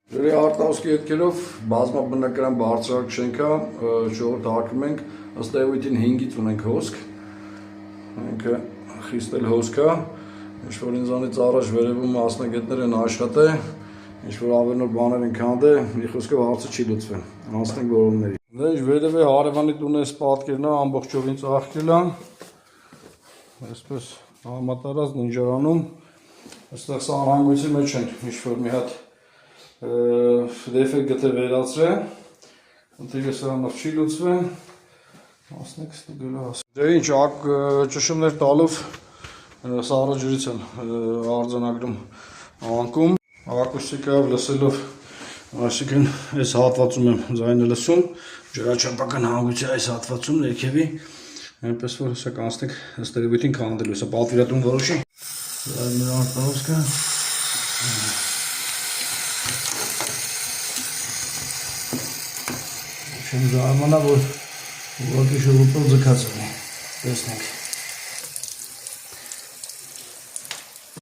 Ջրի արտահոսքի հետքերով բազմաբնակարան բարձրարկ շենքա ժողովուրդ հարգում ենք, ըստ էության 5-ից ունենք հոսք, ինքը խիստ էլ հոսք է, ինչ-որ ինձանից առաջ վերևում մասնագետներ են աշխատել, ինչ-որ ավելի նոր բաներ են քանդել, մի խոսքով հարցը չի լուծվել, անցնենք որոնների։ Դե ինչ վերևի հարևանի տունը այս պատկերն է, ամբողջովին ծաղկել է, այսպես համատարած ննջարանում, այստեղ սանհանգույցի մեջ են ինչ-որ մի հատ դեֆեկտ գտե վերացրել, ընթիրը սրանով չի լուծվել, ասնեք ստուգելու հասկ։ Դե ինչ, ճշումներ տալով սառը ջրից են արձանագրում անկում, ակուստիկայով լսելով, այսինքն այս հատվածում եմ ձայնը լսում, ջրաչափական հանգույցի այս հատվածում ներքևի, այնպես որ հսա կանցնենք ըստ երևույթին քանդելու, հսա պատվիրատուն որոշի։ Դա մեր արտահոսքը։ Չեմ զարմանա, որ ուղղակի շուրուպով ձգած ունի, տեսնենք։